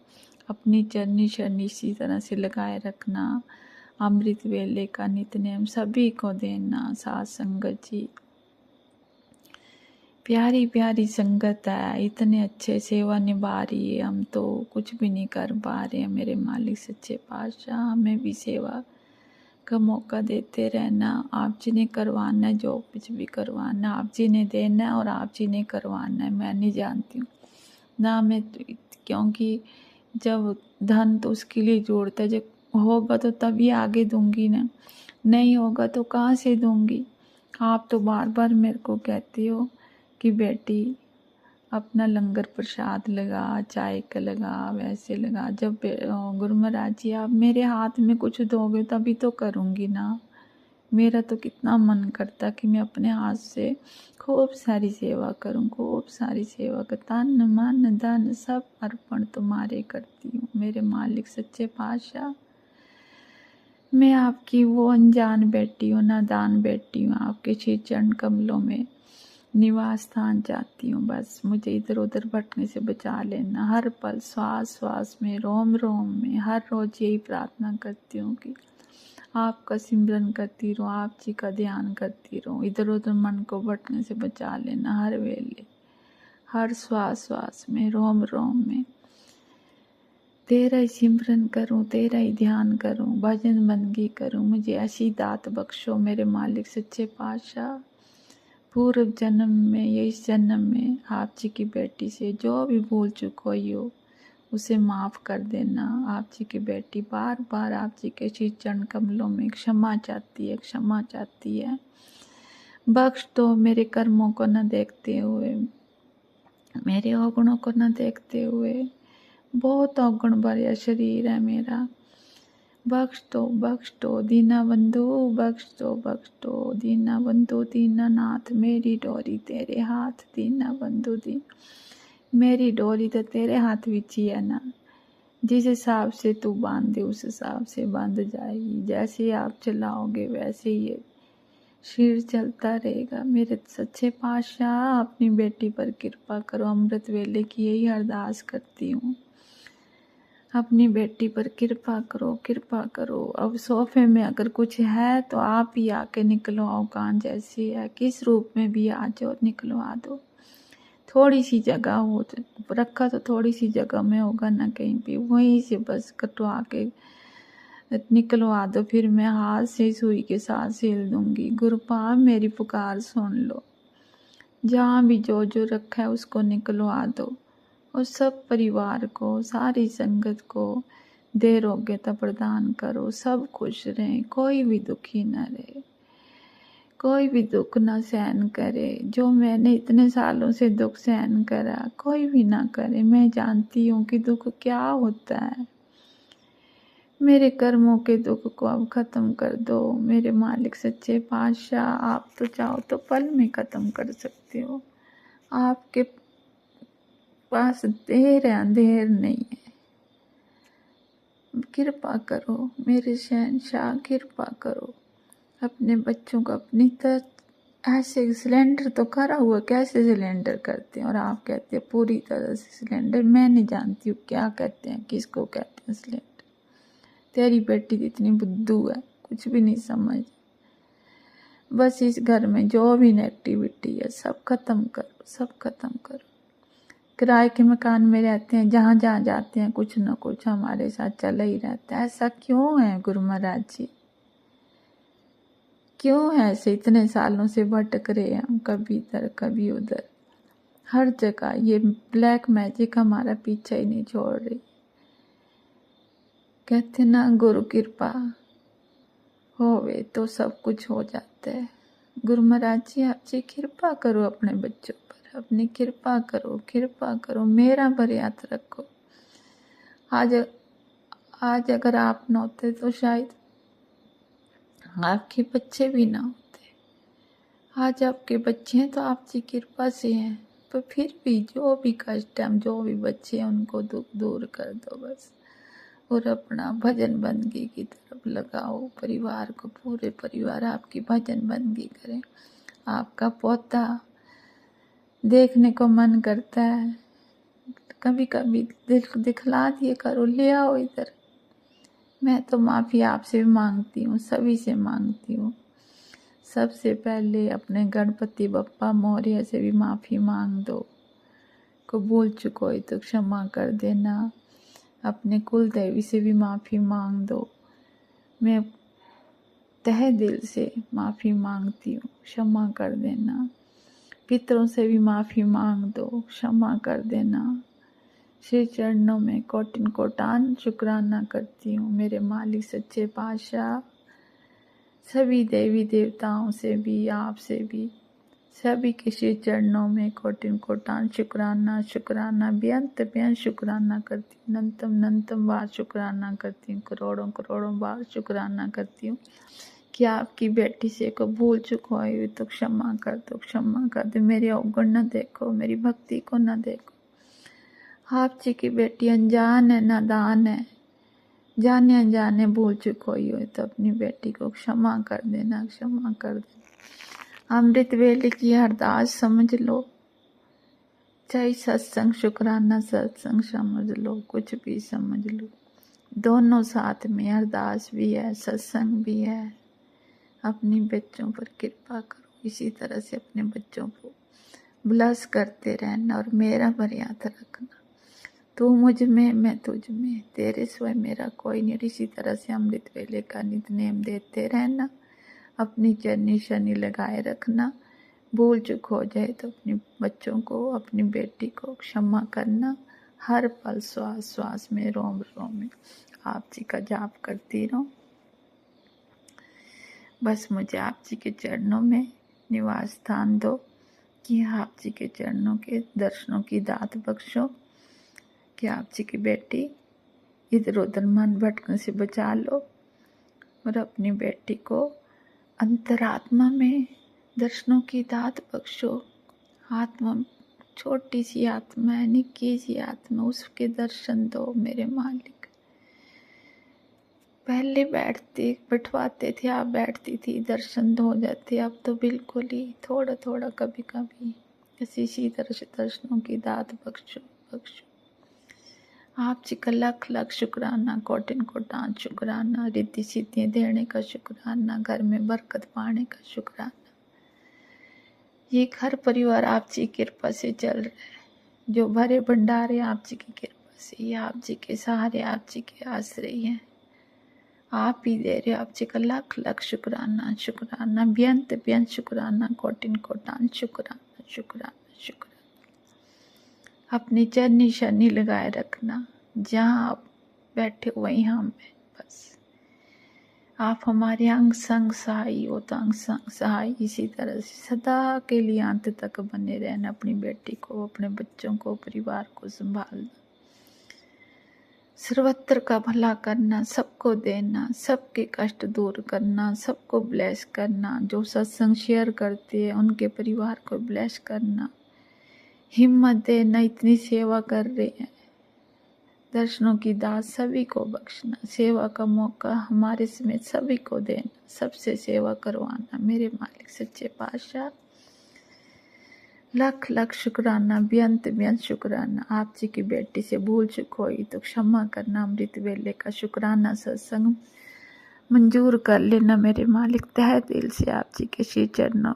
अपनी चरनी शरनी इसी तरह से लगाए रखना। अमृत वेले का नित्य सभी को देना। साथ संगत जी प्यारी प्यारी संगत है, इतने अच्छे सेवा निभा रही है, हम तो कुछ भी नहीं कर पा रहे हैं। मेरे मालिक सच्चे पातशाह हमें भी सेवा का मौका देते रहना। आप जी ने करवाना है, जो कुछ भी करवाना आप जी ने देना है, और आप जी ने करवाना है। मैं नहीं जानती हूँ ना, मैं क्योंकि जब धन तो उसके लिए जोड़ता है, जब होगा तो तभी आगे दूंगी ना, नहीं होगा तो कहाँ से दूंगी। आप तो बार बार मेरे को कहती हो कि बेटी अपना लंगर प्रसाद लगा, चाय का लगा, वैसे लगा। जब गुरु महाराज जी आप मेरे हाथ में कुछ दोगे तभी तो करूँगी ना। मेरा तो कितना मन करता कि मैं अपने हाथ से खूब सारी सेवा करूँ, खूब सारी सेवा कर, तन मन धन सब अर्पण तुम्हारे करती हूँ। मेरे मालिक सच्चे पातशाह मैं आपकी वो अनजान बेटी हूँ, नादान बेटी हूँ, आपके श्री चरण कमलों में निवास स्थान चाहती हूँ। बस मुझे इधर उधर भटकने से बचा लेना। हर पल श्वास श्वास में, रोम रोम में, हर रोज यही प्रार्थना करती हूँ कि आपका सिमरन करती रहूँ, आप जी का ध्यान करती रहूँ। इधर उधर मन को भटकने से बचा लेना। हर वेले, हर श्वास श्वास में, रोम रोम में तेरा ही सिमरन करूं, तेरा ही ध्यान करूं, भजन बंदगी करूं। मुझे ऐसी दात बख्शो मेरे मालिक सच्चे पातशाह। पूर्व जन्म में या इस जन्म में आप जी की बेटी से जो भी भूल चूक हुई हो उसे माफ़ कर देना। आप जी की बेटी बार बार आप जी के श्री चरण कमलों में क्षमा चाहती है, क्षमा चाहती है। बख्श दो मेरे कर्मों को न देखते हुए, मेरे अवगुणों को न देखते हुए। बहुत अवगुण भरा शरीर है मेरा। बख्श दो दीना बंधु, बख्श दो दीना बंधु, दीना नाथ। मेरी डोरी तेरे हाथ, दीना बंधु दी। मेरी डोरी तो तेरे हाथ विच ही है ना, जिस हिसाब से तू बांध दे उस हिसाब से बांध जाएगी। जैसे आप चलाओगे वैसे ही शरीर चलता रहेगा। मेरे सच्चे पातशाह अपनी बेटी पर कृपा करो। अमृत वेले की यही अरदास करती हूँ, अपनी बेटी पर कृपा करो, कृपा करो। अब सोफे में अगर कुछ है तो आप ही आके निकलवाओ। कान जैसी है, किस रूप में भी आ जाओ, निकलवा दो। थोड़ी सी जगह हो तो रखा, तो थोड़ी सी जगह में होगा ना कहीं भी, वहीं से बस कटवा के निकलवा दो। फिर मैं हाथ से सुई के साथ सिल दूंगी। गुरुपाद मेरी पुकार सुन लो। जहाँ भी जो जो रखा है उसको निकलवा दो, और सब परिवार को, सारी संगत को देर योग्यता प्रदान करो। सब खुश रहें, कोई भी दुखी न रहे, कोई भी दुख ना सहन करे। जो मैंने इतने सालों से दुख सहन करा कोई भी ना करे। मैं जानती हूँ कि दुख क्या होता है। मेरे कर्मों के दुख को अब खत्म कर दो मेरे मालिक सच्चे पातशाह। आप तो चाहो तो पल में खत्म कर सकते हो। आपके पास देर है, अंधेर नहीं है। कृपा करो मेरे शहंशाह, कृपा करो। अपने बच्चों को अपनी तरफ ऐसे सिलेंडर तो करा हुआ, कैसे सिलेंडर करते हैं? और आप कहते हैं पूरी तरह से सिलेंडर। मैं नहीं जानती हूँ क्या कहते हैं, किसको कहते हैं सिलेंडर। तेरी बेटी इतनी बुद्धू है, कुछ भी नहीं समझ। बस इस घर में जो भी नेगेटिविटी है सब खत्म करो, सब खत्म करो। किराए के मकान में रहते हैं, जहाँ जहाँ जाते हैं कुछ न कुछ हमारे साथ चला ही रहता है। ऐसा क्यों है गुरु महाराज जी? क्यों है ऐसे? इतने सालों से भटक रहे हैं हम, कभी इधर कभी उधर, हर जगह ये ब्लैक मैजिक हमारा पीछा ही नहीं छोड़ रही। कहते ना गुरु कृपा होवे तो सब कुछ हो जाता है। गुरु महाराज जी आप जी कृपा करो अपने बच्चों पर, अपनी कृपा करो, कृपा करो, मेरा भर हाथ रखो। आज अगर आप न होते तो शायद आपके बच्चे भी ना होते। आज आपके बच्चे हैं तो आप जी कृपा से हैं, पर फिर भी जो भी कष्ट है, जो भी बच्चे हैं उनको दुख दूर कर दो बस, और अपना भजन बंदगी की तरफ लगाओ। परिवार को, पूरे परिवार आपकी भजन बंदगी करें। आपका पोता देखने को मन करता है, कभी कभी दिखला दिए करो, ले आओ इधर। मैं तो माफ़ी आपसे भी मांगती हूँ, सभी से मांगती हूँ। सबसे पहले अपने गणपति बप्पा मौर्य से भी माफ़ी मांग दो। को भूल चुको है तो क्षमा कर देना। अपने कुल देवी से भी माफ़ी मांग दो। मैं तहे दिल से माफ़ी मांगती हूँ, क्षमा कर देना। पितरों से भी माफ़ी मांग दो, क्षमा कर देना। श्री चरणों में कोटिन कोटान शुक्राना करती हूँ। मेरे मालिक सच्चे पातशाह, सभी देवी देवताओं से भी, आपसे भी, सभी के श्री चरणों में कोटिन कोटान शुक्राना शुक्राना बेअंत बेअंत शुक्राना करती हूँ। अनंतम अनंतम बार शुक्राना करती हूँ। करोड़ों करोड़ों बार शुक्राना करती हूँ कि आपकी बेटी से को भूल चुका है तो क्षमा कर दो, क्षमा कर दो। मेरे अवगुण न देखो, मेरी भक्ति को न देखो। आप जी की बेटी अनजान है, नादान है, जाने अनजाने भूल चुको ही हो तो अपनी बेटी को क्षमा कर देना, क्षमा कर देना। अमृत वेले की अरदास समझ लो, चाहे सत्संग शुक्राना सत्संग समझ लो, कुछ भी समझ लो, दोनों साथ में अरदास भी है, सत्संग भी है। अपनी बच्चों पर कृपा करो, इसी तरह से अपने बच्चों को ब्लस करते रहना और मेरा भर याद रखना। तू मुझ में, मैं तुझ में, तेरे सिवाय मेरा कोई नहीं। इसी तरह से अमृत वेले का नित्यनेम देते रहना। अपनी चरनी शनि लगाए रखना। भूल चूक हो जाए तो अपने बच्चों को, अपनी बेटी को क्षमा करना। हर पल श्वास श्वास में, रोम रोम में आप जी का जाप करती रहो। बस मुझे आप जी के चरणों में निवास स्थान दो कि आप जी के चरणों के दर्शनों की दात बख्शो, कि आप जी की बेटी इधर उधर मन भटकने से बचा लो और अपनी बेटी को अंतरात्मा में दर्शनों की दात बख्शो। आत्मा, छोटी सी आत्मा है, निक्की सी आत्मा, उसके दर्शन दो मेरे मालिक। पहले बैठवाते थे, आप बैठती थी, दर्शन हो जाते, अब तो बिल्कुल ही थोड़ा थोड़ा कभी कभी इसी तरह से दर्शनों की दात बख्शो बख्शो। आप जी का लख लख शुक्राना, कोटिन कोटान शुक्राना, रिद्धि सिद्धियाँ देने का शुक्राना, घर में बरकत पाने का शुक्राना। ये घर परिवार आप जी की कृपा से चल रहा है, जो भरे भंडारे आप जी की कृपा से, ये आप जी के सहारे, आप जी के आश्रय हैं, आप ही दे रहे हो। आप जी का लख लख शुक्राना शुक्राना, बेअंत बेअंत शुक्राना, कोटिन कोटान शुक्राना शुक्राना शुक्राना। अपनी चरनी शरनी लगाए रखना, जहाँ आप बैठे वहीं हम हैं। बस आप हमारे अंग संग सहाय हो तो अंग संग सहाय इसी तरह से सदा के लिए अंत तक बने रहना। अपनी बेटी को, अपने बच्चों को, परिवार को संभालना, सर्वत्र का भला करना, सबको देना, सबके कष्ट दूर करना, सबको ब्लेस करना। जो सत्संग शेयर करते हैं उनके परिवार को ब्लेस करना। हिम्मत देना, इतनी सेवा कर रहे हैं, दर्शनों की दात सभी को बख्शना, सेवा का मौका हमारे समेत सभी को देना, सबसे सेवा करवाना मेरे मालिक सच्चे पातशाह। लख लख शुक्राना, बेअंत बेअंत शुक्राना। आप जी की बेटी से भूल चूक हुई तो क्षमा करना। अमृत वेले का शुक्राना सत्संग मंजूर कर लेना मेरे मालिक। तहे दिल से आप जी के श्री चरणों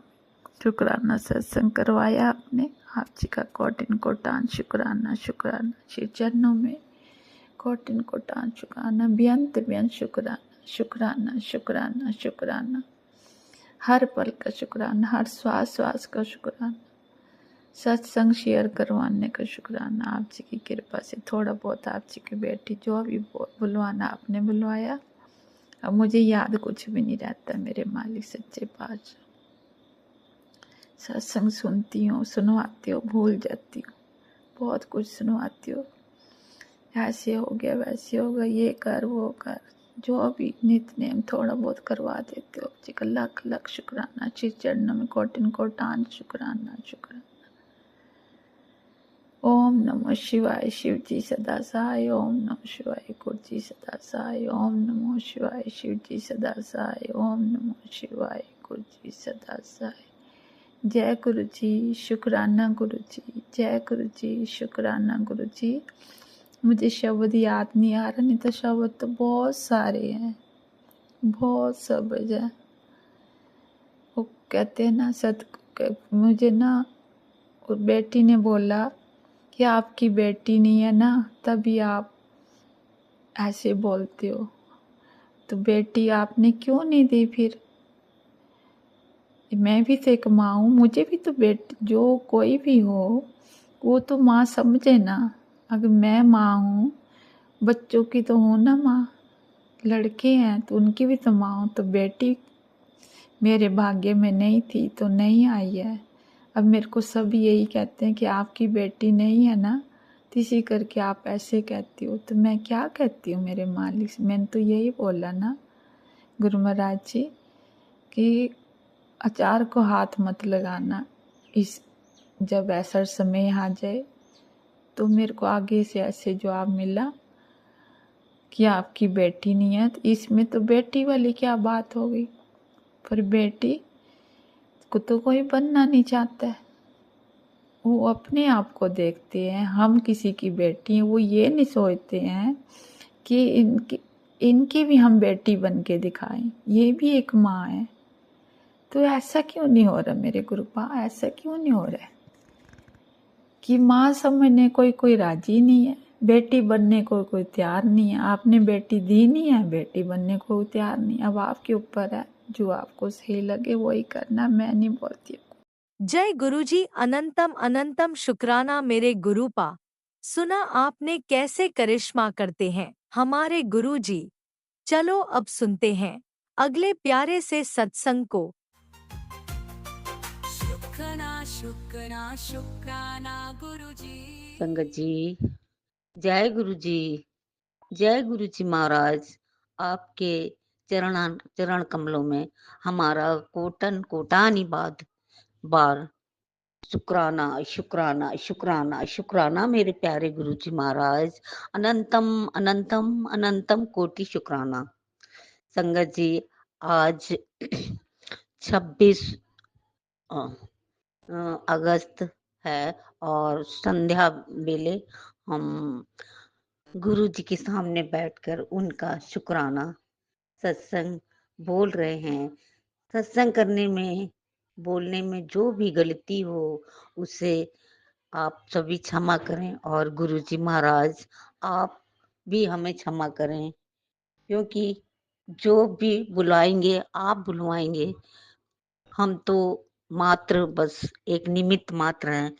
शुक्राना सत्संग करवाया आपने। आप जी का कोटिन कोटान शुक्राना शुक्राना। श्री चरणों में कोटिन कोटान शुक्राना, बेअंत बेअंत शुक्राना शुक्राना शुक्राना शुक्राना। हर पल का शुक्राना, हर श्वास श्वास का शुक्राना, सत्संग शेयर करवाने का शुक्राना। आप जी की कृपा से थोड़ा बहुत आप जी की बेटी जो भी बुलवाना आपने बुलवाया। अब मुझे याद कुछ भी नहीं रहता मेरे मालिक सच्चे पातशाह। सत्संग सुनती हूँ, सुनवाती हो, भूल जाती हूँ, बहुत कुछ सुनवाती हो, ऐसे हो गया वैसे हो गया, ये कर वो कर, जो भी नित नेम थोड़ा बहुत करवा देते हो। जी का लख लख शुक्राना। श्री चरणों में कोटिन कोटान शुक्राना शुक्राना। ओम नमः शिवाय शिव जी सदा सहाय। ओम नमः शिवाय गुरु जी सदा सहाय। ओम नमः शिवाय शिव जी सदा सहाय। ओम नमः शिवाय गुरु जी सदा सहाय। जय गुरु जी, शुक्राना गुरु जी, जय गुरु जी, शुक्राना गुरु जी। मुझे शब्द याद नहीं आ रहा, नहीं तो शब्द तो बहुत सारे हैं, बहुत शब्द है। वो कहते हैं ना मुझे ना और बेटी ने बोला कि आपकी बेटी नहीं है ना, तभी आप ऐसे बोलते हो। तो बेटी आपने क्यों नहीं दी फिर? मैं भी तो एक माँ हूँ, मुझे भी तो बेटी, जो कोई भी हो वो तो माँ समझे ना। अगर मैं माँ हूँ, बच्चों की तो हूँ ना माँ, लड़के हैं तो उनकी भी तो माँ हूँ। तो बेटी मेरे भाग्य में नहीं थी तो नहीं आई है। अब मेरे को सब यही कहते हैं कि आपकी बेटी नहीं है ना, तो इसी करके आप ऐसे कहती हो। तो मैं क्या कहती हूँ मेरे मालिक से? मैंने तो यही बोला ना गुरु महाराज जी कि अचार को हाथ मत लगाना। इस जब ऐसा समय आ जाए तो मेरे को आगे से ऐसे जवाब मिला कि आपकी बेटी नहीं है। तो इसमें तो बेटी वाली क्या बात हो गई? पर बेटी को तो कोई बनना नहीं चाहता है, वो अपने आप को देखते हैं। हम किसी की बेटी हैं, वो ये नहीं सोचते हैं कि इनकी भी हम बेटी बन के दिखाएं, ये भी एक माँ है। तो ऐसा क्यों नहीं हो रहा मेरे गुरुपा? ऐसा क्यों नहीं हो रहा है कि माँ समझने कोई राजी नहीं है, बेटी बनने को कोई तैयार नहीं है। आपने बेटी दी नहीं है, बेटी बनने को कोई तैयार नहीं। अब आपके ऊपर है, जो आपको सही लगे वही करना, मैं नहीं बोलती। जय गुरुजी, अनंतम अनंतम शुक्राना मेरे गुरुपा। सुना आपने कैसे करिश्मा करते हैं हमारे गुरुजी। चलो अब सुनते हैं अगले प्यारे से सत्संग को। शुक्राना शुक्राना शुक्राना गुरुजी। संगत जी, जय गुरु जी, जय गुरु जी महाराज। आपके चरण कमलों में हमारा कोटानी बार शुक्राना शुक्राना शुक्राना शुक्राना मेरे प्यारे गुरु जी महाराज। अनंतम अनंतम अनंतम कोटि शुक्राना। संगत जी, आज 26 अगस्त है और संध्या वेले हम गुरु जी के सामने बैठकर उनका शुक्राना सत्संग बोल रहे हैं। सत्संग करने में, बोलने में जो भी गलती हो उसे आप सभी क्षमा करें और गुरु जी महाराज आप भी हमें क्षमा करें, क्योंकि जो भी बुलाएंगे आप बुलवाएंगे, हम तो मात्र बस एक निमित्त मात्र हैं।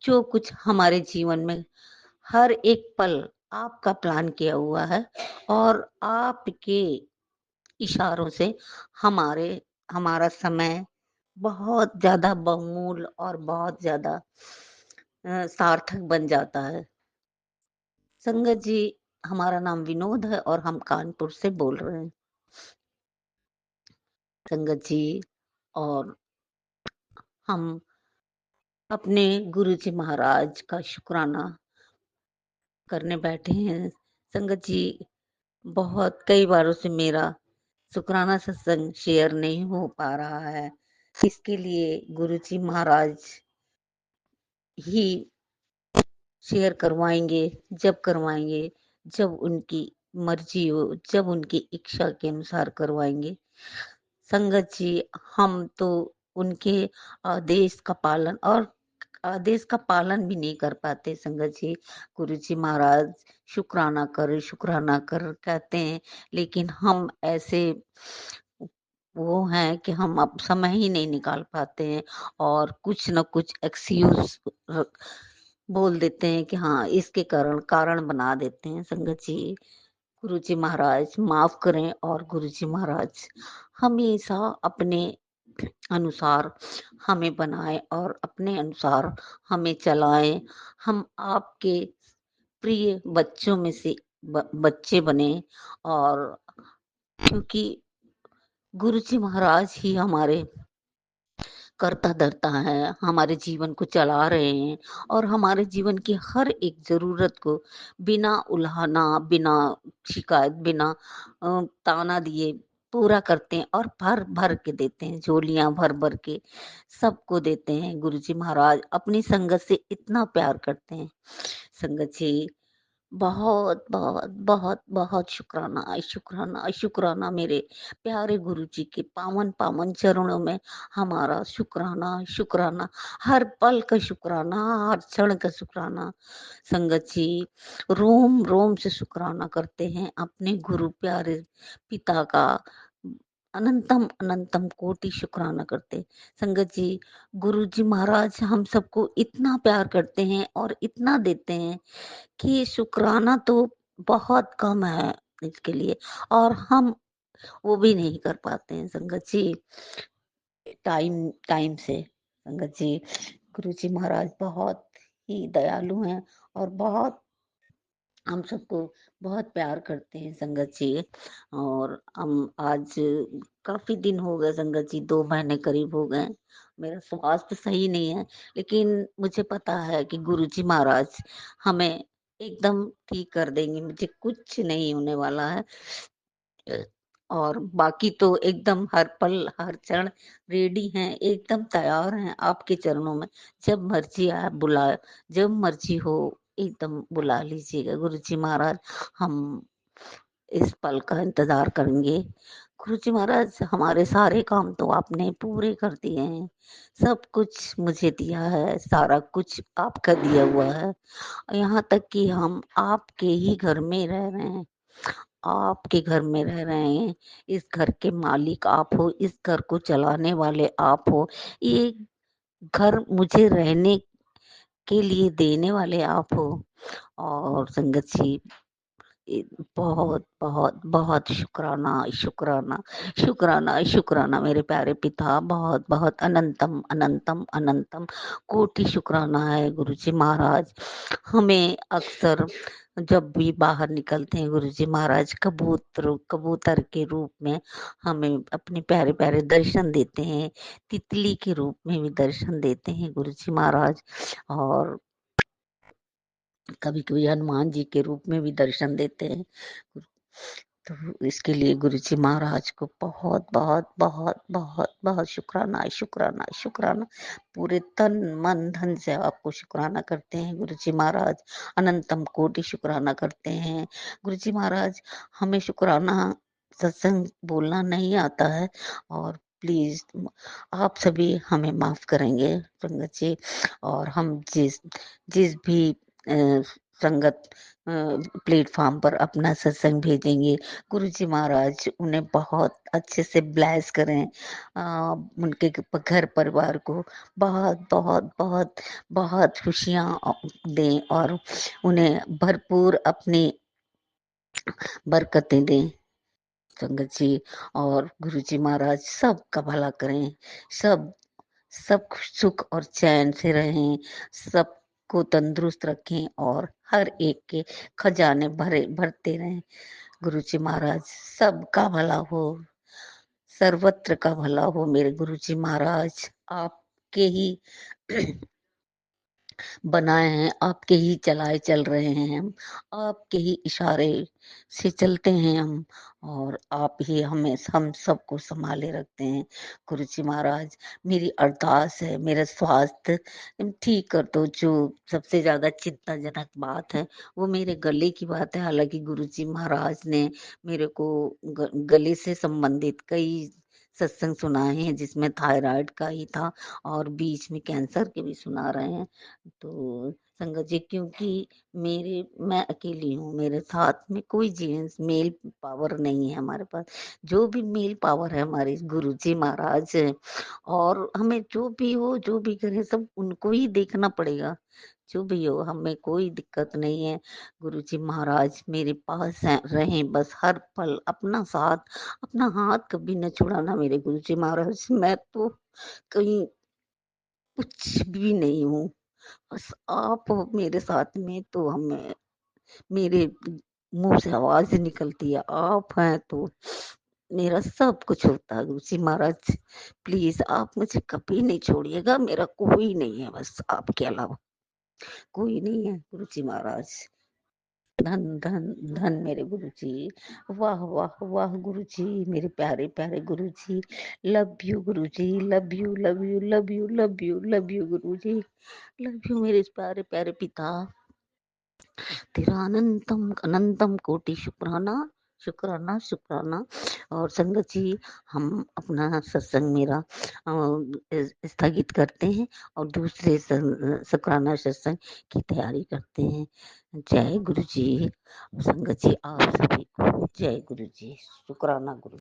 जो कुछ हमारे जीवन में हर एक पल आपका प्लान किया हुआ है और आपके इशारों से हमारा समय बहुत ज्यादा बहुमूल्य और बहुत ज्यादा सार्थक बन जाता है। संगत जी, हमारा नाम विनोद है और हम कानपुर से बोल रहे हैं। संगत जी, और हम अपने गुरु जी महाराज का शुक्राना करने बैठे हैं। संगत जी, बहुत कई बारों से मेरा शुक्राना सत्संग शेयर नहीं हो पा रहा है। इसके लिए गुरुजी महाराज ही शेयर करवाएंगे, जब उनकी मर्जी हो, जब उनकी इच्छा के अनुसार करवाएंगे। संगत जी, हम तो उनके आदेश का पालन और आदेश का पालन भी नहीं कर पाते। संगत जी, गुरुजी महाराज शुक्राना कर कहते हैं, लेकिन हम ऐसे वो हैं कि हम अब समय ही नहीं निकाल पाते हैं और कुछ न कुछ एक्सक्यूज बोल देते हैं कि हाँ, इसके कारण बना देते हैं। संगत जी, गुरुजी महाराज माफ करें और गुरुजी महाराज हमेशा अपने अनुसार हमें बनाए और अपने अनुसार हमें चलाएं। हम आपके प्रिय बच्चों में से बच्चे बने, और क्योंकि गुरुजी महाराज ही हमारे करता धरता है, हमारे जीवन को चला रहे हैं और हमारे जीवन की हर एक जरूरत को बिना उल्हाना, बिना शिकायत, बिना ताना दिए पूरा करते हैं और भर भर के देते हैं, झोलियां भर भर के सबको देते हैं। गुरुजी महाराज अपनी संगत से इतना प्यार करते हैं। संगत जी, बहुत बहुत बहुत बहुत शुक्राना मेरे प्यारे गुरु जी के पावन पावन चरणों में हमारा शुक्राना, हर पल का शुक्राना, हर क्षण का शुक्राना। संगत जी, रोम रोम से शुक्राना करते हैं अपने गुरु प्यारे पिता का, अनंतम अनंतम कोटि शुक्राना करते। संगत जी, गुरु जी महाराज हम सबको इतना प्यार करते हैं और इतना देते हैं कि शुक्राना तो बहुत कम है इसके लिए, और हम वो भी नहीं कर पाते हैं। संगत जी, टाइम टाइम से संगत जी, गुरु जी महाराज बहुत ही दयालु हैं और बहुत हम सबको बहुत प्यार करते हैं। संगत जी, और हम आज काफी दिन हो गए संगत जी, 2 महीने करीब हो गए, मेरा स्वास्थ्य सही नहीं है, लेकिन मुझे पता है कि गुरुजी महाराज हमें एकदम ठीक कर देंगे, मुझे कुछ नहीं होने वाला है। और बाकी तो एकदम हर पल हर क्षण रेडी हैं, एकदम तैयार हैं आपके चरणों में। जब मर्जी आप बुलाए, जब मर्जी हो एकदम बुला लीजिएगा गुरुजी महाराज, हम इस पल का इंतजार करेंगे। गुरुजी महाराज, हमारे सारे काम तो आपने पूरे कर दिए हैं, सब कुछ मुझे दिया है, सारा कुछ आपका दिया हुआ है। यहाँ तक कि हम आपके ही घर में रह रहे हैं, आपके घर में रह रहे हैं, इस घर के मालिक आप हो, इस घर को चलाने वाले आप हो, ये घर मुझे रहने के लिए देने वाले आप हो। और संगत जी, बहुत बहुत बहुत शुक्राना मेरे प्यारे पिता, बहुत बहुत अनंतम अनंतम अनंतम कोटि शुक्राना है गुरुजी महाराज। हमें अक्सर जब भी बाहर निकलते हैं गुरुजी महाराज कबूतर के रूप में हमें अपने प्यारे प्यारे दर्शन देते हैं, तितली के रूप में भी दर्शन देते हैं गुरुजी महाराज, और कभी कभी हनुमान जी के रूप में भी दर्शन देते हैं। तो इसके लिए गुरुजी महाराज को बहुत बहुत बहुत बहुत बहुत शुक्राना, पूरे तन मन धन से आपको शुक्राना करते हैं गुरुजी महाराज, अनंतम कोटि शुक्राना करते हैं गुरुजी महाराज। हमें शुक्राना सत्संग बोलना नहीं आता है, और प्लीज आप सभी हमें माफ करेंगे संगत जी, और हम जिस जिस भी संगत प्लेटफॉर्म पर अपना सत्संग भेजेंगे, गुरुजी महाराज उन्हें बहुत अच्छे से ब्लेस करें, उनके घर परिवार को बहुत बहुत बहुत बहुत खुशियां दें और उन्हें भरपूर अपनी बरकतें दें संगत जी। और गुरुजी महाराज सबका भला करें, सब सब सुख और चैन से रहें, सबको तंदुरुस्त रखें और हर एक के खजाने भरते रहें। गुरुजी महाराज, सबका भला हो, सर्वत्र का भला हो मेरे गुरुजी महाराज। आपके ही बनाए हैं, आपके ही चलाए चल रहे हैं हम, आपके ही इशारे से चलते हैं हम, और आप ही हमें हम सबको संभाले रखते हैं। गुरु जी महाराज, मेरी अरदास है, मेरा स्वास्थ्य ठीक कर दो। जो सबसे ज्यादा चिंताजनक बात है वो मेरे गले की बात है। हालांकि गुरु जी महाराज ने मेरे को गले से संबंधित कई सत्संग सुनाए हैं, जिसमें थायराइड का ही था और बीच में कैंसर के भी सुना रहे हैं। तो संगत जी, क्योंकि मैं अकेली हूँ, मेरे साथ में कोई जेंट्स मेल पावर नहीं है हमारे पास। जो भी मेल पावर है हमारे गुरु जी महाराज है, और हमें जो भी हो जो भी करे सब उनको ही देखना पड़ेगा। जो भी हो, हमें कोई दिक्कत नहीं है। गुरु जी महाराज मेरे पास हैं, रहें बस हर पल, अपना साथ, अपना हाथ कभी न छुड़ाना मेरे गुरु जी महाराज। मैं तो कहीं कुछ भी नहीं हूँ, बस आप हो मेरे साथ में तो हमें, मेरे मुंह से आवाज निकलती है, आप हैं तो मेरा सब कुछ होता है। गुरु जी महाराज, प्लीज आप मुझे कभी नहीं छोड़िएगा, मेरा कोई नहीं है बस आपके अलावा, कोई नहीं है गुरु जी महाराज। धन धन धन मेरे गुरु जी, वाह वाह वाह गुरु जी, मेरे प्यारे प्यारे गुरु ji. Love you Guru ji, love you love you love you love you love you Guru ji, love you मेरे प्यारे प्यारे पिता। तेरा अनंतम अनंतम कोटि शुक्राना शुक्राना शुक्राना। और संगत जी, हम अपना सत्संग मेरा स्थगित करते हैं और दूसरे शुक्राना सत्संग की तैयारी करते हैं। जय गुरु जी। संगत जी, आप सभी को जय गुरु जी, शुक्राना गुरु।